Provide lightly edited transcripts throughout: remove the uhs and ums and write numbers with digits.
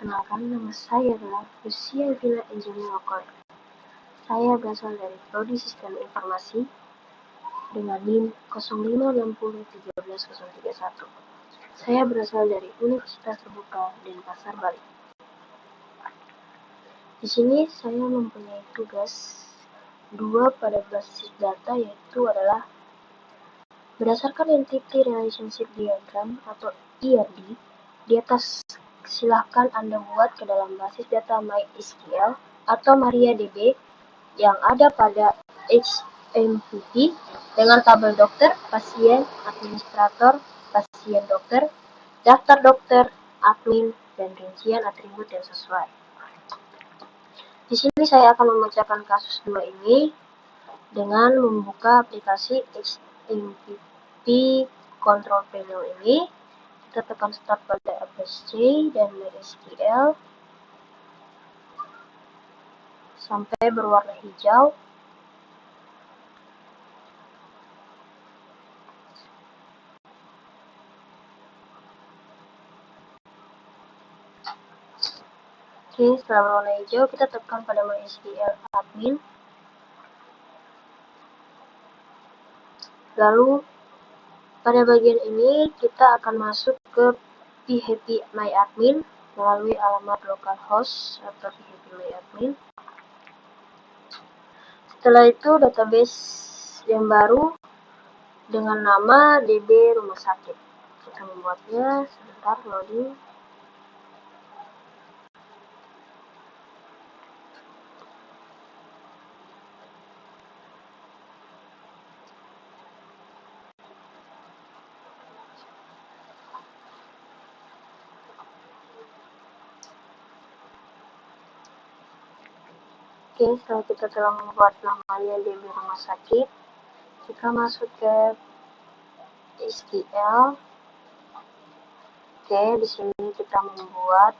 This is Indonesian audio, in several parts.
Perkenalkan, nama saya adalah Lucia Villa Angelina Okoye. Saya berasal dari Prodi Sistem Informasi dengan NIM 05601301. Saya berasal dari Universitas Terbuka Denpasar, Bali. Di sini saya mempunyai tugas 2 pada basis data, yaitu adalah berdasarkan Entity Relationship Diagram atau ERD. Di atas silahkan Anda buat ke dalam basis data MySQL atau MariaDB yang ada pada XMPP dengan tabel dokter, pasien, administrator, pasien dokter, daftar dokter, admin, dan rincian atribut yang sesuai. Di sini saya akan membacakan kasus 2 ini dengan membuka aplikasi XMPP Control Panel ini. Kita tekan start pada APC dan MySQL sampai berwarna hijau. Oke, setelah berwarna hijau, kita tekan pada MySQL admin. Lalu pada bagian ini kita akan masuk ke phpMyAdmin melalui alamat localhost atau phpMyAdmin. Setelah itu database yang baru dengan nama DB Rumah Sakit. Kita membuatnya, sebentar loading. Oke, setelah kita telah membuat namanya DB Rumah Sakit, kita masuk ke SQL. Oke, di sini kita membuat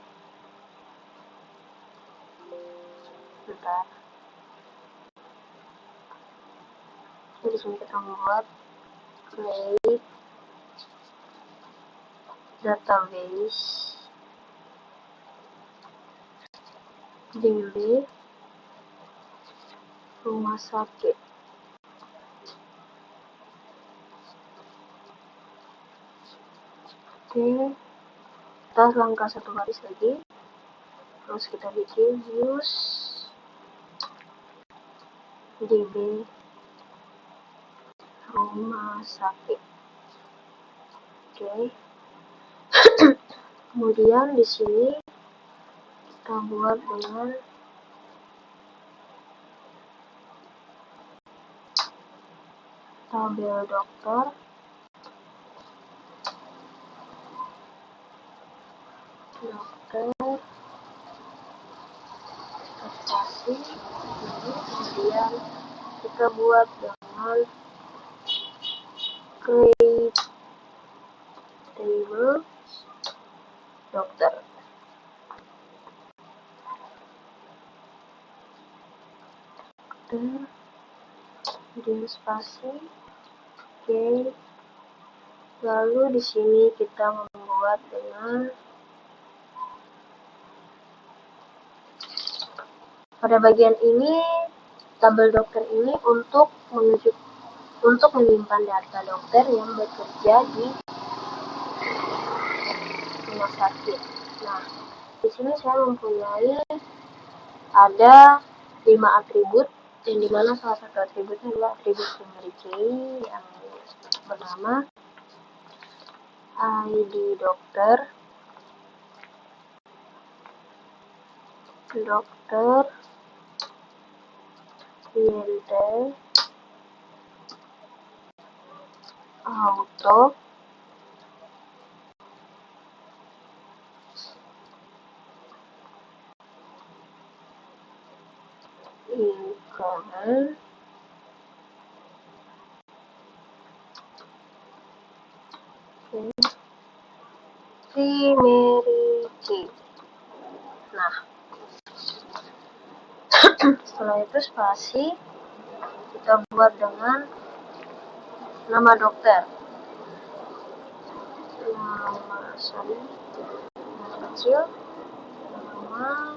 di sini kita membuat create database DB Rumah Sakit. Oke, kita langkah 1 baris lagi, terus kita bikin use DB Rumah Sakit. Oke. Kemudian di sini kita buat dengan tabel dokter, prestasi. Kemudian kita buat dengan create table dokter. Kemudian spasi. Oke. Lalu di sini kita membuat dengan pada bagian ini tabel dokter ini untuk menyimpan data dokter yang bekerja di rumah sakit. Nah, di sini saya mempunyai ada 5 atribut, yang dimana salah satu atributnya adalah atribut primary key yang bernama ID dokter, kliente, auto, incoming, primary key. Nah, setelah itu spasi kita buat dengan nama dokter, nama kecil, nama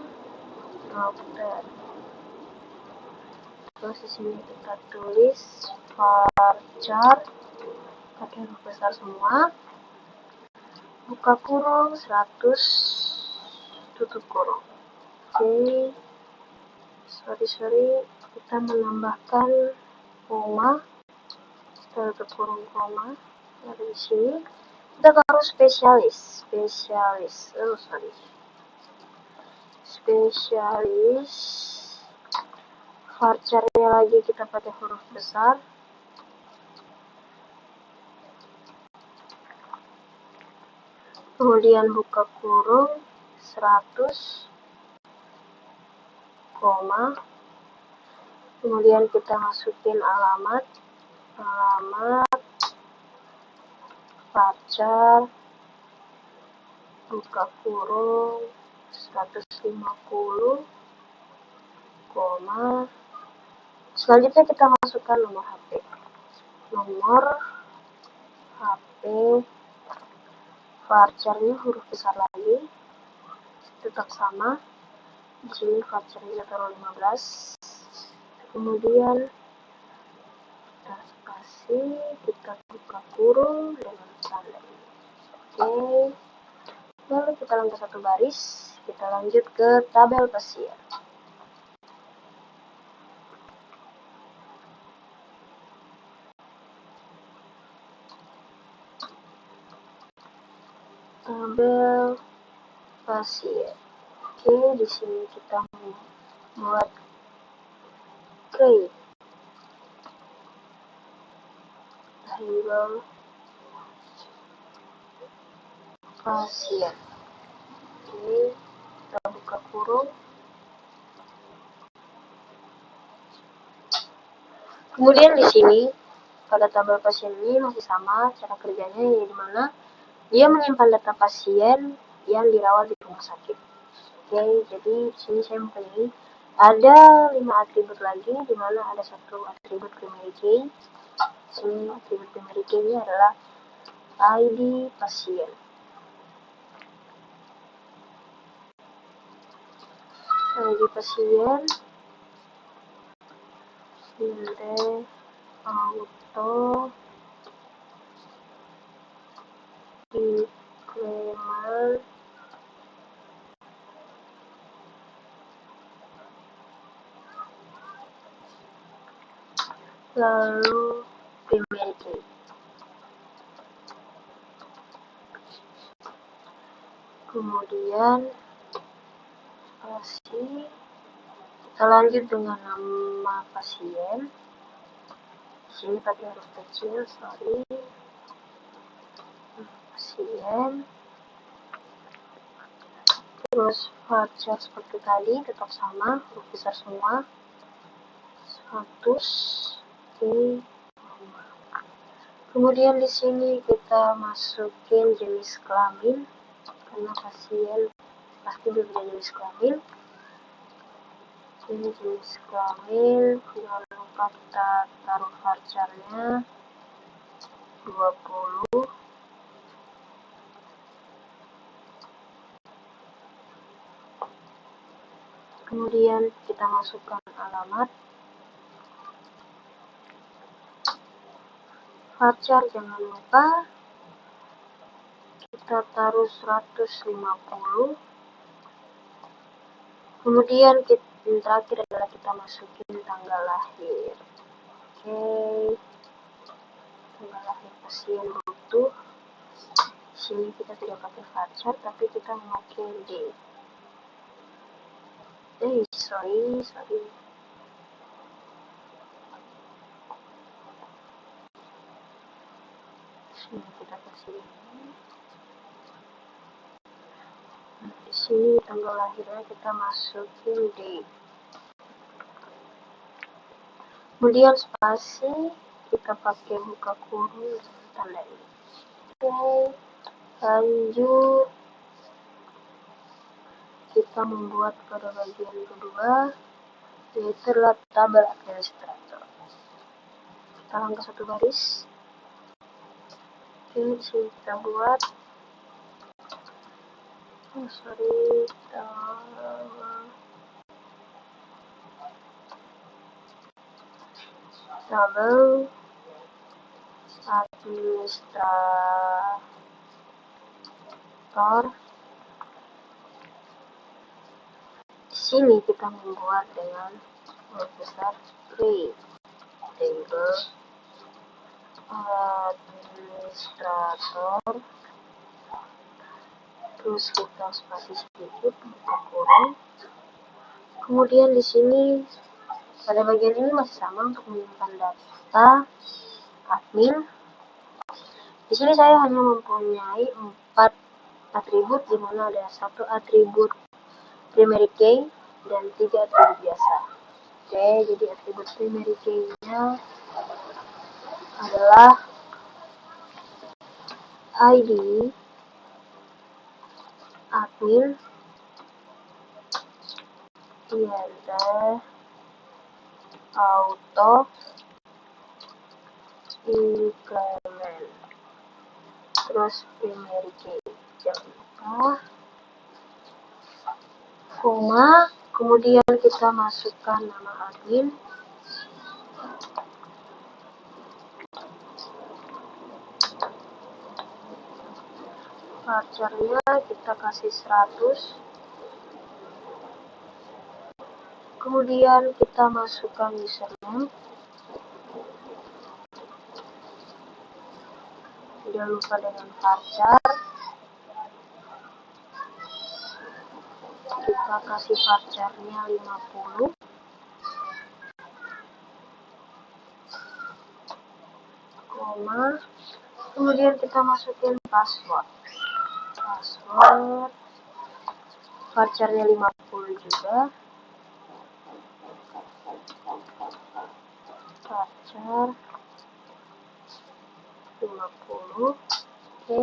dokter. Terus di sini kita tulis varchar pakai huruf besar semua, buka kurung 100 tutup kurung. Oke, sorry kita menambahkan koma, tutup kurung koma dari sini. Kita taruh spesialis varcharnya lagi kita pakai huruf besar, kemudian buka kurung 100 koma, kemudian kita masukin alamat varchar, buka kurung 150 koma, selanjutnya kita masukkan nomor HP varcharnya huruf besar lagi, tetap sama. Di sini varcharnya taruh 15, kemudian kita spasi, kita buka kurung dengan tanda ini. Oke, lalu kita langkah satu baris, kita lanjut ke tabel pasien. Tabel pasien. Oke, di sini kita membuat create label pasien. Oke, kita buka kurung. Kemudian di sini pada tabel pasien ini masih sama cara kerjanya, yaitu dimana dia menyimpan data pasien yang dirawat di rumah sakit. Oke, jadi di sini saya mempunyai ada 5 atribut lagi, di mana ada satu atribut primary key. Sini atribut primary key-nya adalah ID pasien. ID pasien, filter auto increment lalu primary key. Kemudian kita lanjut dengan nama pasien. Di sini pakai huruf kecil, pasien. Terus varchar seperti tadi tetap sama, huruf besar semua. 100. Oke. Kemudian di sini kita masukin jenis kelamin, karena pasien pasti berbeda jenis kelamin. Ini jenis kelamin, jangan lupa kita taruh varcharnya 20. Kemudian kita masukkan alamat varchar, jangan lupa kita taruh 150. Kemudian yang terakhir adalah kita masukin tanggal lahir. Oke, tanggal lahir pasien butuh. Di sini kita tidak pakai varchar, tapi kita memakai date. Sorry. Sini kita kasih ini. Di sini tanggal lahirnya kita masukin date. Kemudian spasi kita pakai buka kurung dengan tanda ini. Oke, lanjut kita membuat pada bagian kedua, yaitu adalah tabel administrator. Kita langkah satu baris. Oke, di sini kita buat tabel administrator. Di sini kita membuat dengan huruf besar T, table administrator, terus kita spasi sedikit, buka kurung. Kemudian di sini pada bagian ini masih sama untuk menyimpan data admin. Di sini saya hanya mempunyai 4 atribut, di mana ada 1 atribut primary key dan 3 atribut biasa. Oke, jadi atribut primary key-nya adalah ID, admin, INT, auto, increment, terus primary key, jangan lupa, koma, kemudian kita masukkan nama admin, varchar-nya kita kasih 100, kemudian kita masukkan username, tidak lupa dengan varchar, kita kasih varchar-nya 50, koma, kemudian kita masukin password, varchar-nya 50 juga, varchar 50, oke,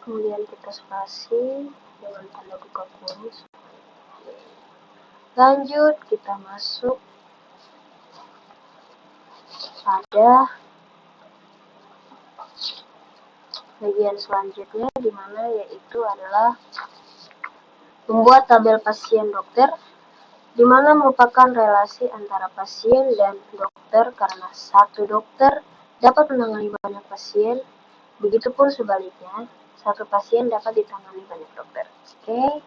kemudian kita spasi dengan tanda buka kurung. Lanjut kita masuk pada bagian selanjutnya, dimana yaitu adalah membuat tabel pasien dokter, dimana merupakan relasi antara pasien dan dokter karena satu dokter dapat menangani banyak pasien, begitupun sebaliknya satu pasien dapat ditangani banyak dokter. Oke,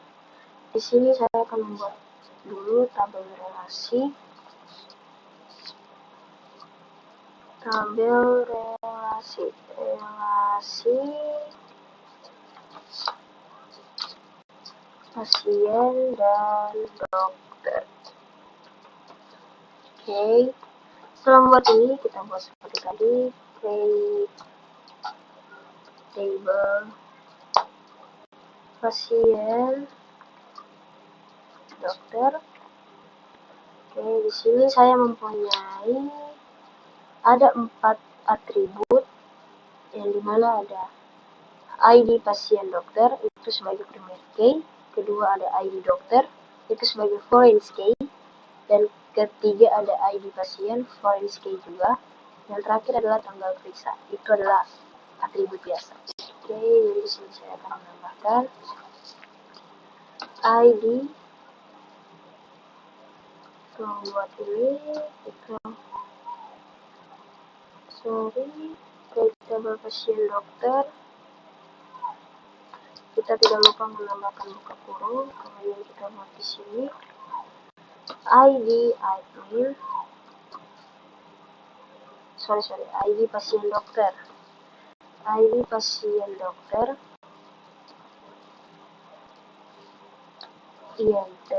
di sini saya akan membuat dulu tabel relasi. Tabel relasi pasien dan dokter. Oke, setelah membuat ini kita buat seperti tadi, create table pasien dokter. Oke, di sini saya mempunyai ada 4 atribut, yang dimana ada ID pasien dokter itu sebagai primary key, kedua ada ID dokter itu sebagai foreign key, dan ketiga ada ID pasien foreign key juga, yang terakhir adalah tanggal periksa, itu adalah atribut biasa. Oke, jadi di sini saya akan menambahkan ID, membuat ini itu table pasien dokter. Kita tidak lupa menambahkan buka kurung, kemudian kita buat di sini ID admin, ID pasien dokter, ID pasien dokter, INT,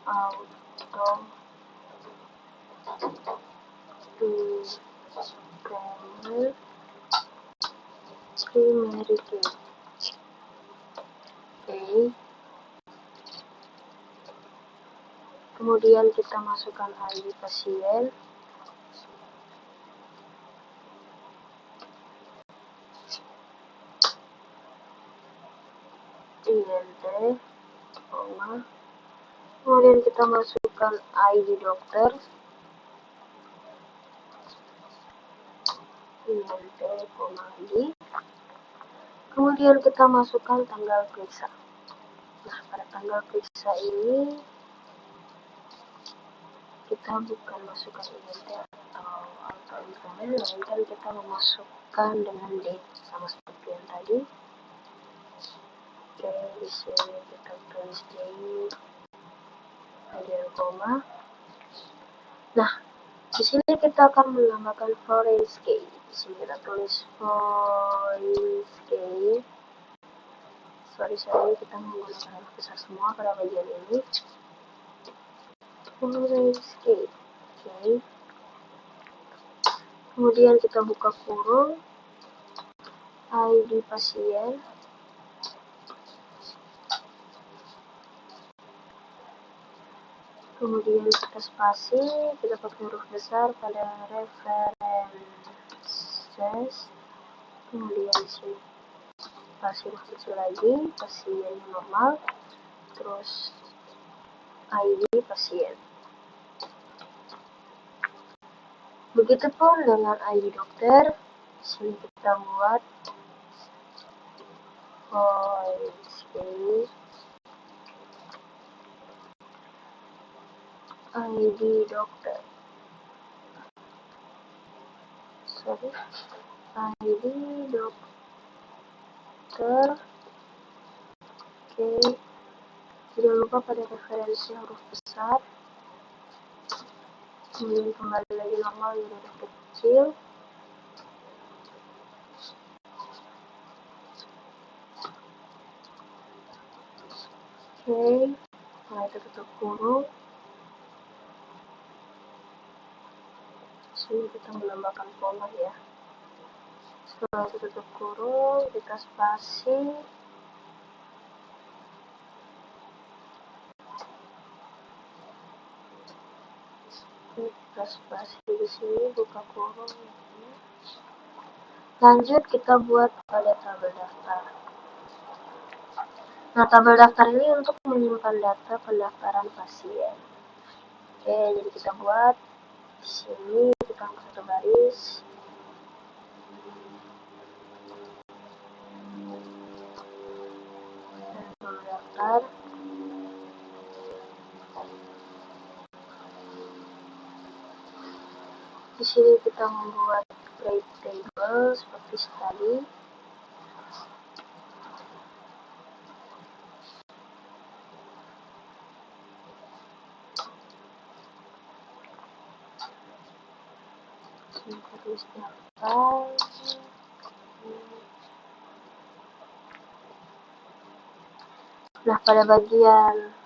auto, increment, primary key. Oke. Kemudian kita masukkan ID pasien, INT, koma. Kemudian kita masukkan ID dokter, INT, koma ID. Kemudian kita masukkan tanggal periksa. Nah, pada tanggal periksa ini kita bukan masukkan INT atau autoinklumen, melainkan kita memasukkan dengan date sama seperti yang tadi. Oke, di sini kita tulis date, kemudian koma. Nah, di sini kita akan menambahkan foreign key. Di sini kita tulis foreign key. Sorry, kita menggunakan huruf besar semua pada bagian ini. Foreign key. Oke. Kemudian kita buka kurung, ID pasien. Kemudian kita spasi, kita pakai huruf besar pada references. Kemudian di sini spasi huruf kecil lagi, pasien normal, terus ID pasien. Begitupun dengan ID dokter. Di sini kita buat ID dokter. ID dokter. Oke. Jangan lupa pada referensi huruf besar. Kemudian kembali lagi normal jadi huruf kecil. Oke. Nah, itu tutup kurung. Sini kita menambahkan koma ya. Setelah itu tutup kurung, kita spasi. Kita spasi di sini, buka kurung. Lanjut kita buat pada tabel daftar. Nah, tabel daftar ini untuk menyimpan data pendaftaran pasien. Oke, jadi kita buat di sini, kita angkat satu baris. Tabel daftar. Di sini kita membuat create table seperti tadi. Sini kita tulis daftar. Nah, pada bagian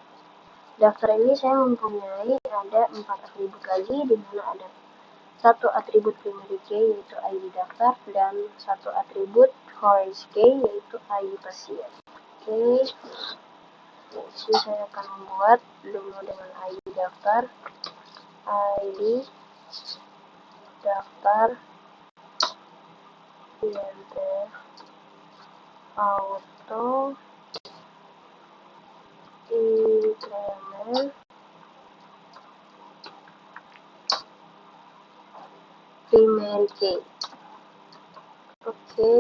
daftar ini saya mempunyai ada 4 atribut lagi, di mana ada satu atribut primary key yaitu ID daftar dan satu atribut foreign key yaitu ID pasien. Oke, di sini saya akan membuat dulu dengan ID daftar, ID daftar INT auto increment primary key. Oke,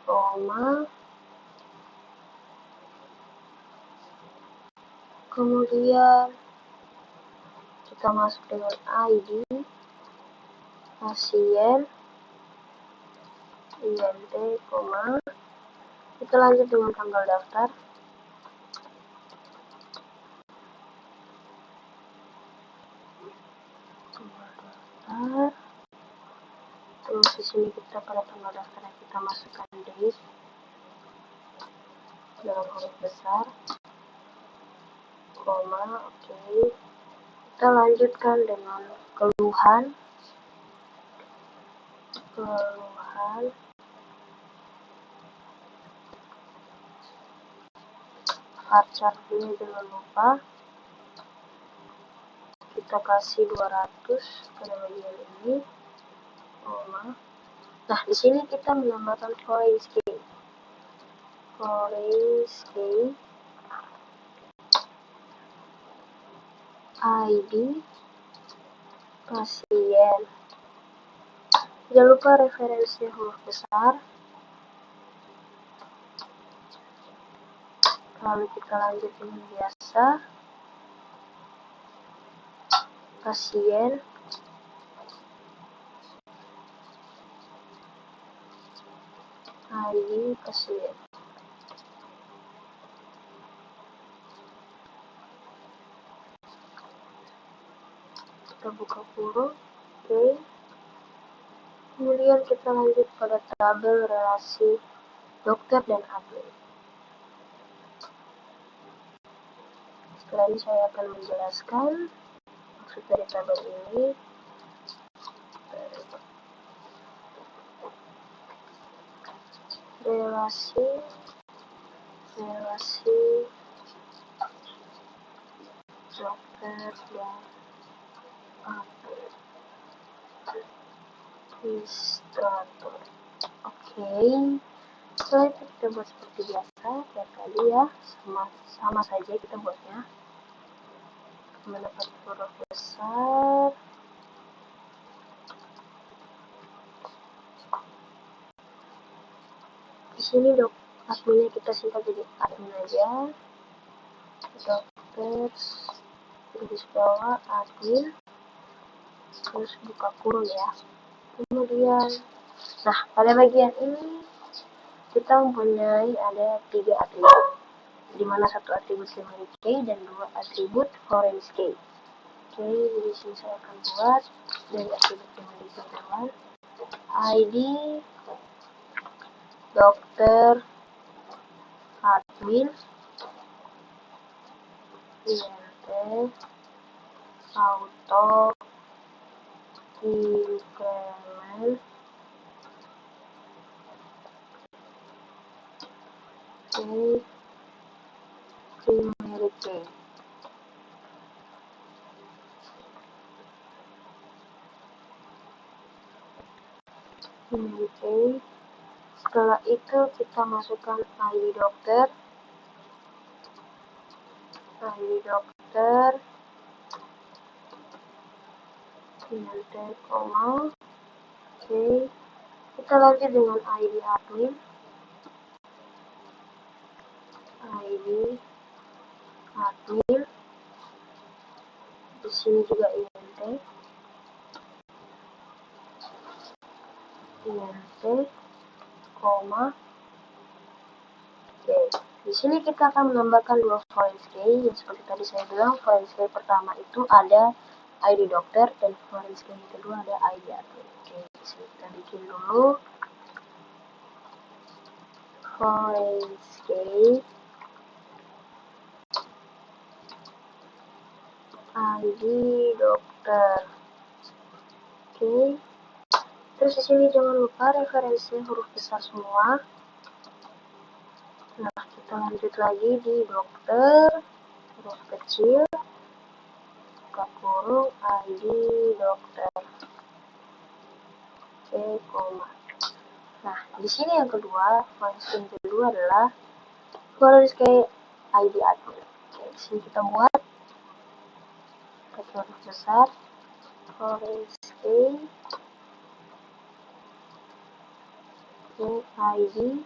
koma. Kemudian kita masuk dengan ID pasien INT, koma. Kita lanjut dengan tanggal daftar. Terus di sini kita pada tanggal daftar kita masukkan date dalam huruf besar, koma. Oke. Kita lanjutkan dengan keluhan. Harcat ini jangan lupa kita kasih 200 pada bagian ini, koma. Nah, di sini kita menambahkan foreign key. ID pasien. Jangan lupa referensi huruf besar. Lalu kita lanjut dengan biasa. pasien, ID pasien. Kita buka kurung, oke. Kemudian kita lanjut pada tabel relasi dokter dan admin. Setelah ini saya akan menjelaskan maksud dari tabel ini. Relasi dokter dan admin. Administrator. Oke. Setelah itu kita buat seperti biasa kayak tadi ya, sama saja kita buatnya. Mendapat huruf besar, di sini adminnya kita singkat jadi admin aja. Dokter garis bawah admin, terus buka kurung ya. Kemudian, nah pada bagian ini kita mempunyai ada 3 atribut, di mana satu atribut family key dan 2 atribut foreign key. Oke, jadi sini saya akan buat dari atribut family key adalah ID dokter admin INT auto increment primary key. Oke. Setelah itu kita masukkan ID dokter, INT, koma. Oke. Kita lanjut dengan ID admin, di sini juga INT, koma. Oke, di sini kita akan menambahkan 2 foreign key yang seperti tadi saya bilang. Foreign key pertama itu ada ID dokter dan foreign key yang kedua ada ID admin. Oke, di sini kita bikin dulu foreign key ID dokter. Oke. Terus di sini jangan lupa referensi huruf besar semua. Nah, kita lanjut lagi di dokter, huruf kecil, buka kurung, ID dokter. Oke, koma. Nah, di sini yang kedua, function kedua adalah foreign ID admin. Oke, di sini kita buat pakai huruf besar, foreign ID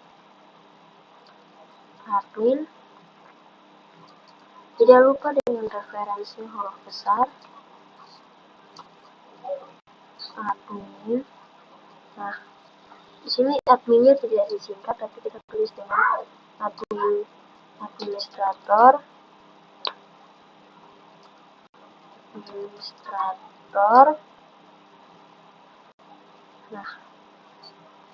admin. Tidak lupa dengan referensi huruf besar admin. Nah, di sini adminnya tidak disingkat, tapi kita tulis dengan administrator. Nah,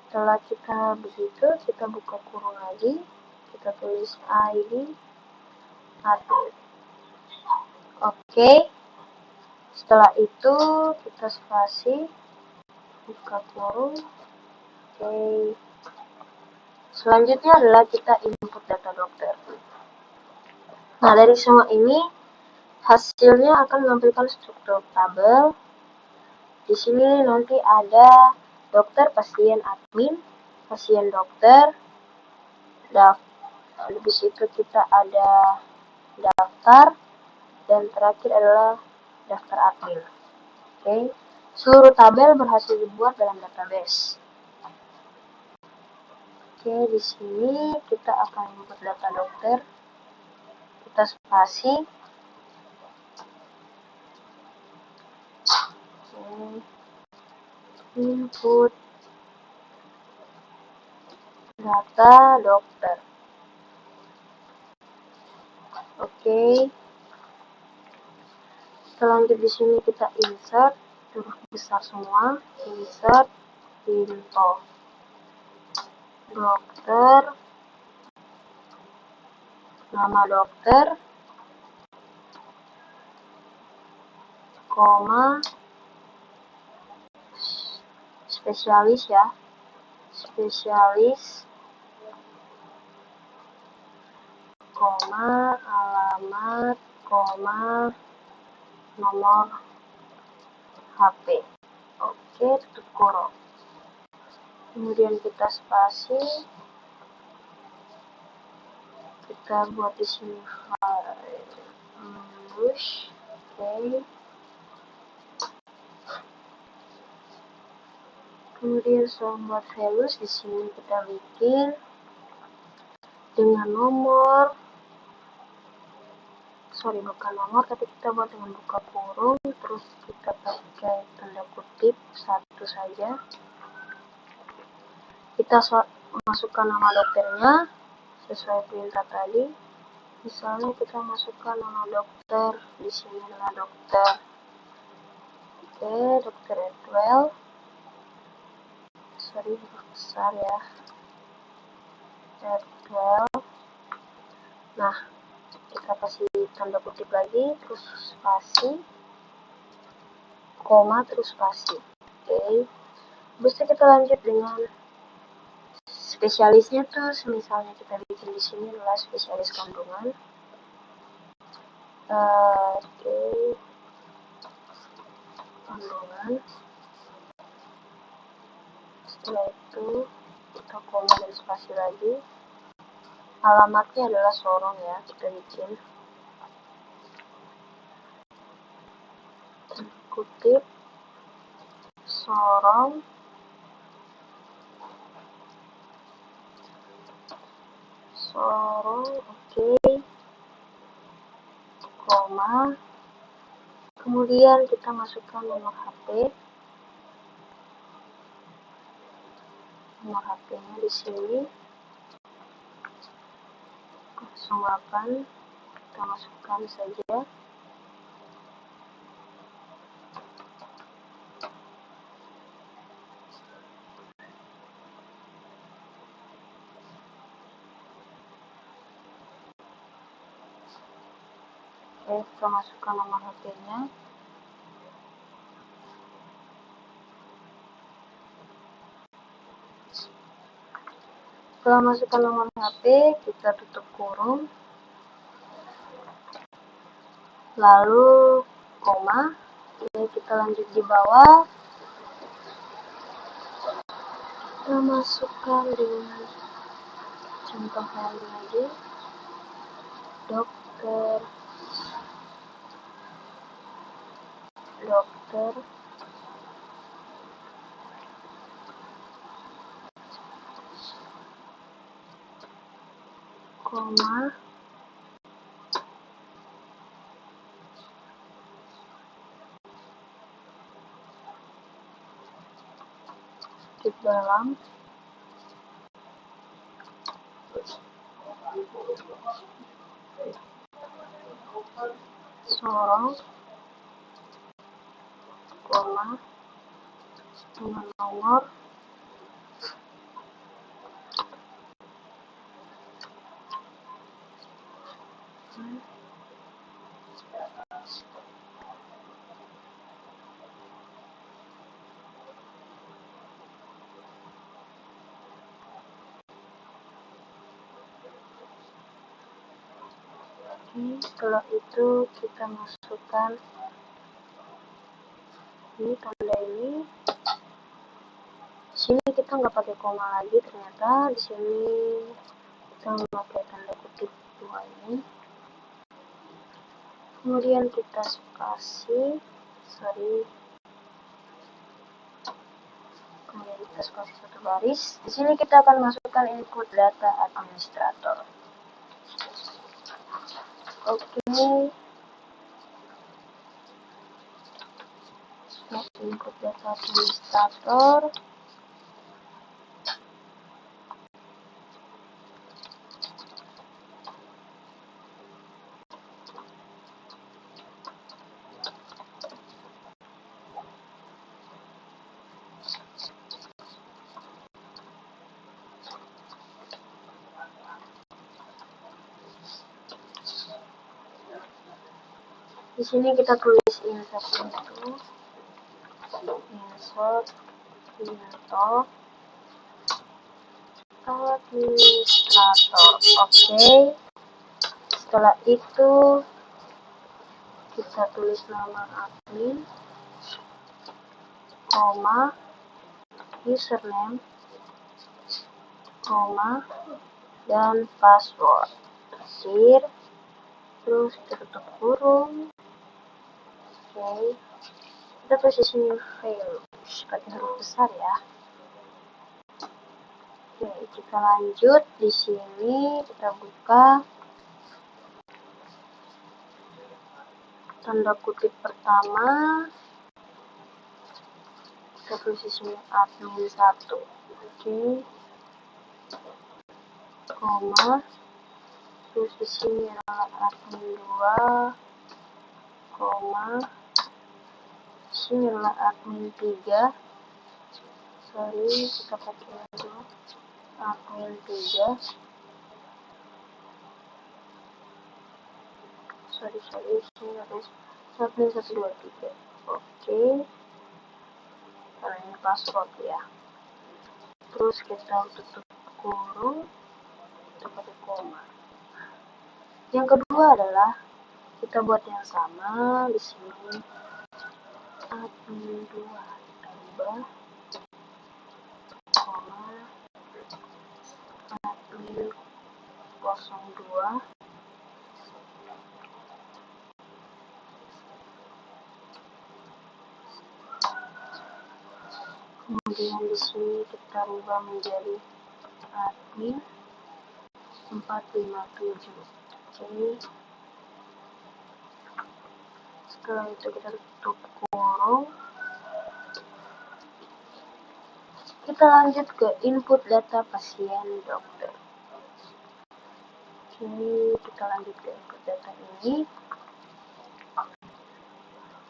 setelah kita begitu, kita buka kurung lagi, kita tulis ID admin. Oke. Setelah itu kita spasi, buka kurung. Oke. Selanjutnya adalah kita input data dokter. Nah, dari semua ini hasilnya akan menampilkan struktur tabel. Di sini nanti ada dokter, pasien, admin, pasien, dokter. Di situ kita ada daftar, dan terakhir adalah daftar admin. Oke. Seluruh tabel berhasil dibuat dalam database. Oke, di sini kita akan input data dokter. Kita spasi. Input data dokter. Oke. Selanjut di sini kita insert huruf besar semua, insert info dokter, nama dokter, koma, spesialis ya, spesialis, koma, alamat, koma, nomor HP. Oke, tutup kurung. Kemudian kita spasi, kita buat di sini push. Oke. Kemudian soal values di sini kita bikin dengan nomor, bukan nomor, tapi kita buat dengan buka kurung, terus kita pakai tanda kutip satu saja. Kita masukkan nama dokternya sesuai perintah tadi. Misalnya kita masukkan nama dokter, di sini adalah dokter. Oke, dokter Edwell. Huruf besar ya. Edwell. Nah, kita kasih tanda kutip lagi, terus spasi, koma, terus spasi. Oke. Bisa kita lanjut dengan spesialisnya, terus misalnya kita bikin di sini adalah spesialis kandungan. Oke. Kandungan. Setelah itu kita koma dan spasi lagi. Alamatnya adalah Sorong ya, kita bikin kutip Sorong, oke, koma, kemudian kita masukkan nomor HP, nomor HP-nya di sini 08, kita masukkan saja. Oke, kita masukkan nomor HP-nya. Setelah masukkan nomor HP, kita tutup kurung, lalu koma. Oke, kita lanjut di bawah. Kita masukkan dengan contoh lain lagi, dokter, koma, di dalam Sorong, koma, dengan nomor setelah itu kita masukkan ini tanda ini. Di sini kita nggak pakai koma lagi, ternyata di sini kita memakai tanda kutip dua ini. Kemudian kita spasi, kemudian kita spasi satu baris. Di sini kita akan masukkan input data administrator. Oke. input data administrator. Di sini kita tulis insert into, insert into administrator. Oke. Setelah itu kita tulis nama admin, koma, username, koma, dan password. Akhir, terus tutup kurung. Oke. Kita tulis di sini values pakai huruf besar ya. Oke, kita lanjut. Di sini kita buka tanda kutip pertama. Kita tulis di sini admin 1. Oke. Koma. Terus di sini adalah admin 2, koma. Di sini adalah admin 3. Sorry, kita pakai dulu. Admin 3. Sorry, sini harus admin 1, 2, 3. Oke. Karena ini password ya. Terus kita tutup kurung, kita pakai koma. Yang kedua adalah kita buat yang sama di sini. Admin 2 tambah koma admin 02 kemudian di sini kita rubah menjadi admin 457. Oke. Setelah itu kita tutup kurung. Kita lanjut ke input data pasien dokter. Oke, kita lanjut ke input data ini.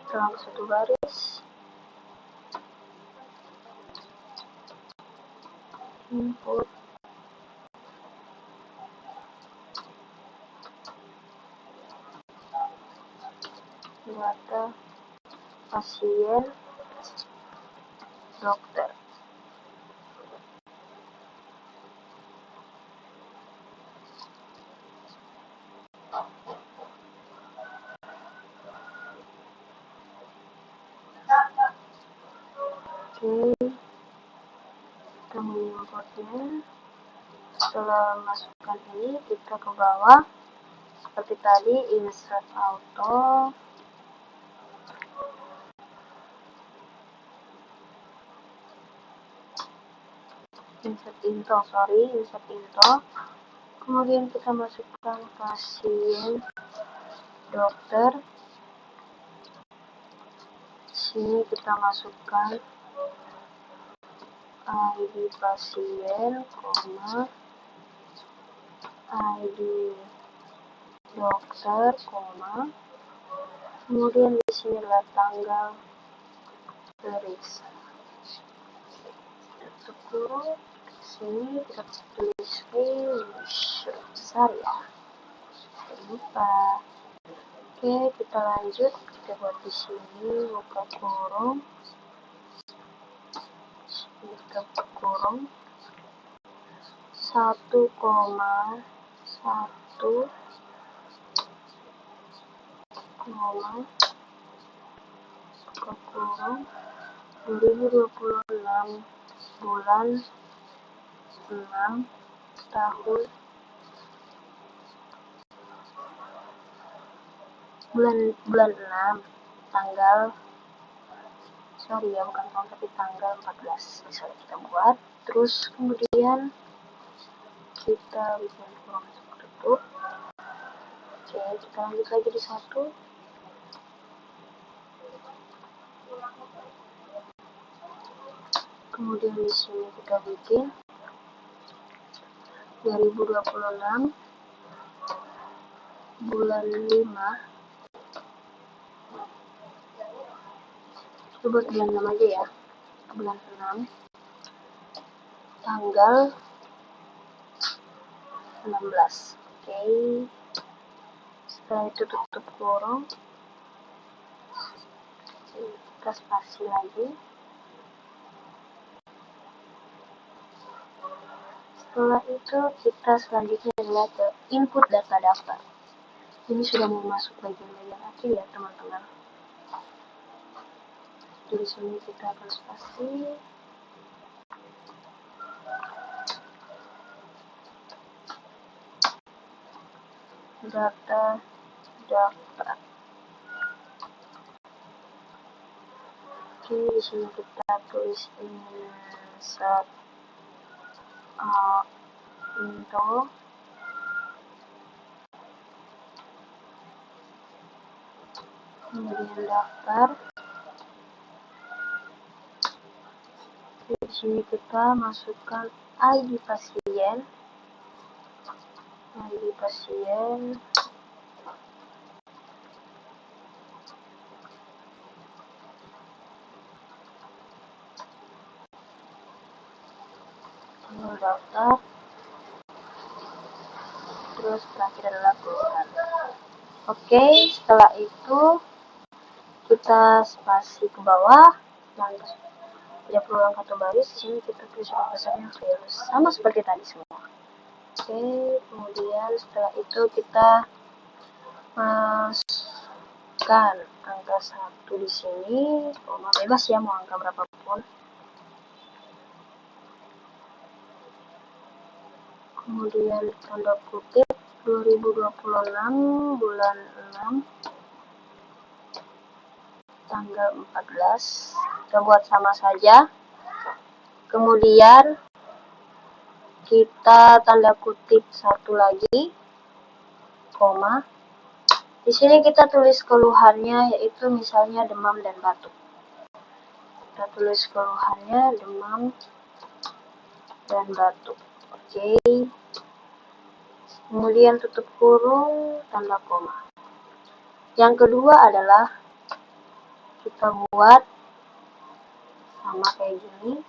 Kita langsung satu baris. Input data pasien dokter. Oke, kita mengimportnya. Setelah masukkan ini, kita ke bawah seperti tadi, insert auto, insert into. Kemudian kita masukkan pasien dokter. Sini kita masukkan ID pasien, koma, ID dokter, koma. Kemudian di sini adalah tanggal periksa. Kurung. Sini kita tulis values besar ya. Jangan lupa. Oke, kita lanjut. Kita buat di sini buka kurung. Buka kurung 1,1, buka kurung 2026 bulan 6 tahun bulan 6 tanggal, sorry ya, bukan tahun tapi tanggal 14 misalnya kita buat. Terus kemudian kita bikin kurung tutup. Oke, kita lanjut lagi di 1. Kemudian di sini kita bikin 2026 bulan 5. Itu buat bulan 6 aja ya. Bulan 6 tanggal 16. Oke. Setelah itu tutup kurung. Kita spasi lagi. Setelah itu kita selanjutnya adalah ke input data daftar. Ini sudah mau masuk bagian-bagian akhir ya teman-teman. Di sini kita akan spasi. Data daftar. Oke, di sini kita tulis insert info. Kemudian daftar. Di sini kita masukkan ID pasien. Daftar. Terus terakhir adalah keluhan. Oke, setelah itu kita spasi ke bawah. Lantas tidak perlu angka baris. Di sini kita tulis besarnya virus, sama seperti tadi semua. Oke, kemudian setelah itu kita masukkan angka 1 di sini. Koma bebas ya, mau angka berapapun. Kemudian tanda kutip 2026 bulan 6 tanggal 14. Kita buat sama saja. Kemudian kita tanda kutip satu lagi, koma. Di sini kita tulis keluhannya, yaitu misalnya demam dan batuk. Kita tulis keluhannya demam dan batuk. Oke. Kemudian tutup kurung, tanda koma. Yang kedua adalah kita buat sama kayak gini.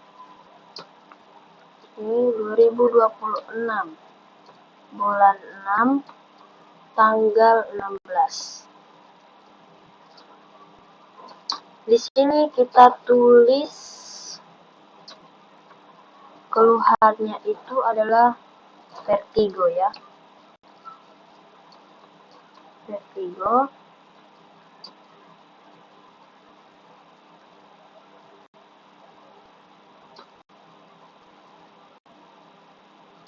Ini 2026 bulan 6 tanggal 16. Di sini kita tulis keluhannya itu adalah vertigo ya. Vertigo.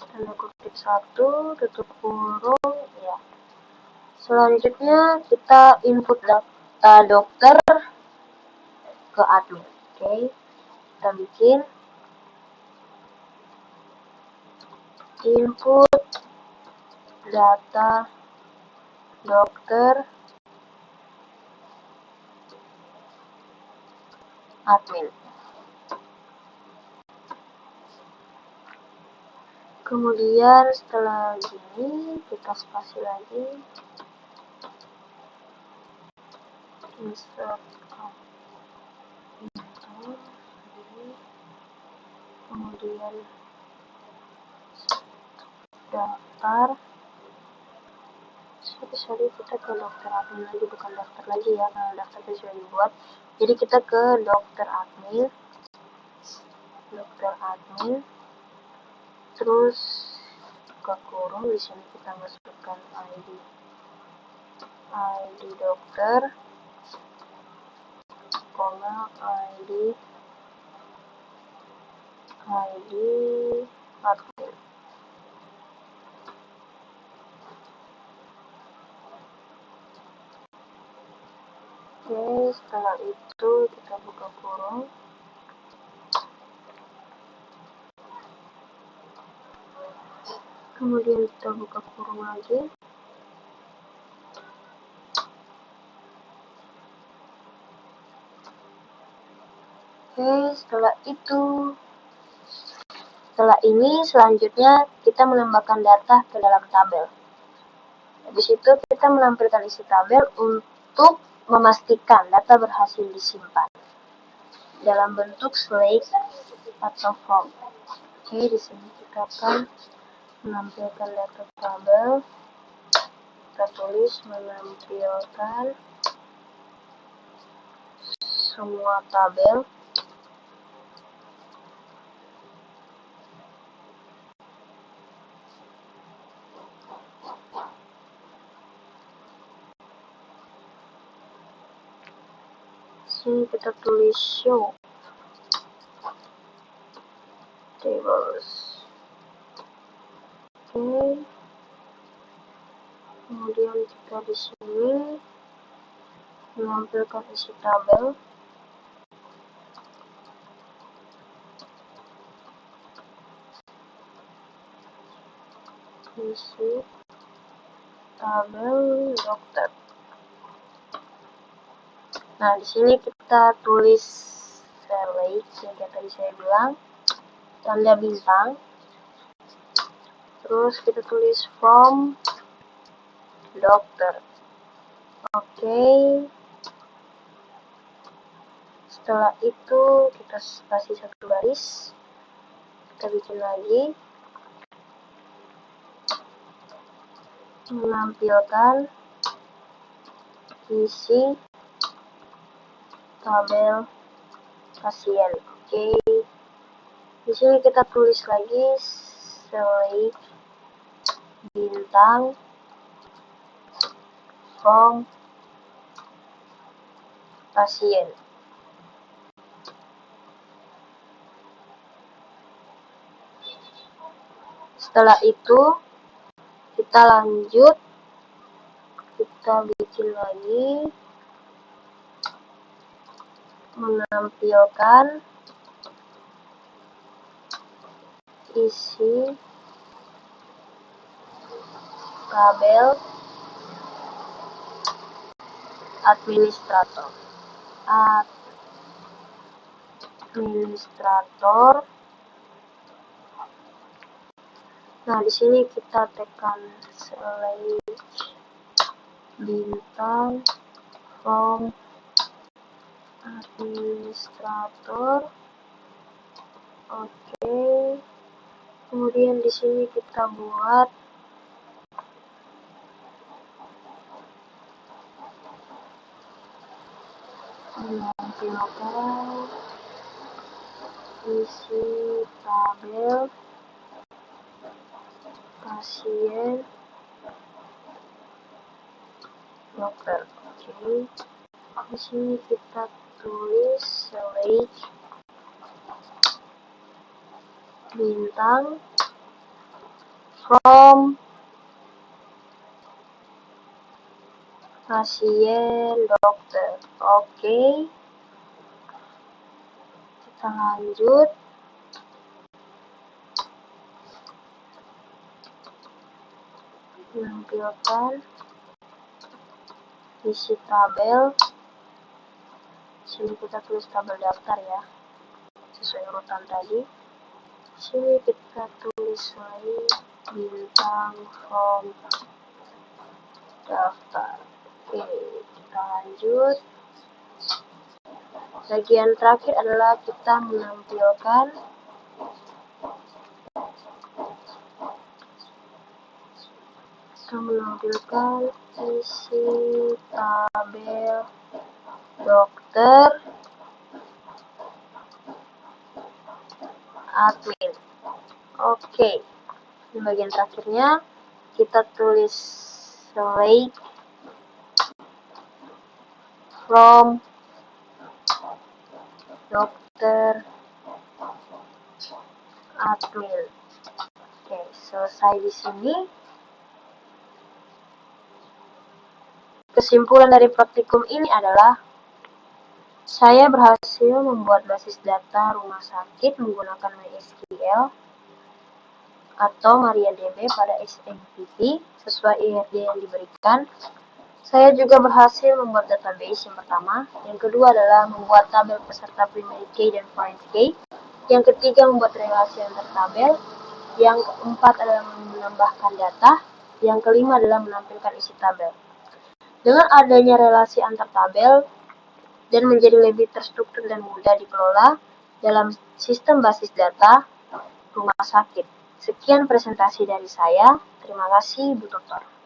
Tanda kutip 1, tutup kurung ya. Selanjutnya kita input data dokter ke admin. Oke. Kita bikin input data dokter admin. Kemudian setelah gini kita spasi lagi, insert info, kemudian daftar. Sorry, kita ke dokter admin lagi, bukan daftar lagi ya, karena daftar itu sudah dibuat. Jadi kita ke dokter admin, terus ke kurung. Di sini kita masukkan ID dokter, koma ID admin. Oke, setelah itu kita buka kurung. Kemudian kita buka kurung lagi. Oke, setelah itu Setelah ini, selanjutnya kita menambahkan data ke dalam tabel. Di situ kita menampilkan isi tabel untuk memastikan data berhasil disimpan dalam bentuk slide atau form. Oke, di sini kita akan menampilkan data tabel. Kita tulis menampilkan semua tabel. Sini kita tulis show tables. Oke. Kemudian kita di sini menampilkan isi tabel. Isi tabel dokter. Nah, di sini kita tulis select yang tadi saya bilang, tanda bintang. Terus kita tulis from dokter. Oke. Setelah itu kita kasih satu baris. Kita bikin lagi. Menampilkan isi tabel pasien. Oke. Di sini kita tulis lagi select bintang from pasien. Setelah itu kita lanjut, kita bikin lagi menampilkan isi tabel administrator. Nah, di sini kita tekan select bintang from administrator. Oke. Kemudian di sini kita buat menampilkan isi tabel pasien dokter. Oke. Di sini kita tulis select bintang from pasien dokter. Oke. Kita lanjut. Menampilkan isi tabel. Sini kita tulis tabel daftar ya, sesuai urutan tadi. Sini kita tulis lagi bintang from daftar. Oke, kita lanjut. Bagian terakhir adalah kita menampilkan isi tabel dokter admin. Oke, di bagian terakhirnya kita tulis select from dokter admin. Oke, selesai di sini. Kesimpulan dari praktikum ini adalah saya berhasil membuat basis data rumah sakit menggunakan MySQL atau MariaDB pada XMPP sesuai IRD yang diberikan. Saya juga berhasil membuat database yang pertama. Yang kedua adalah membuat tabel peserta primary key dan foreign key. Yang ketiga, membuat relasi antar tabel. Yang keempat adalah menambahkan data. Yang kelima adalah menampilkan isi tabel. Dengan adanya relasi antar tabel dan menjadi lebih terstruktur dan mudah dikelola dalam sistem basis data rumah sakit. Sekian presentasi dari saya. Terima kasih, Bu Dokter.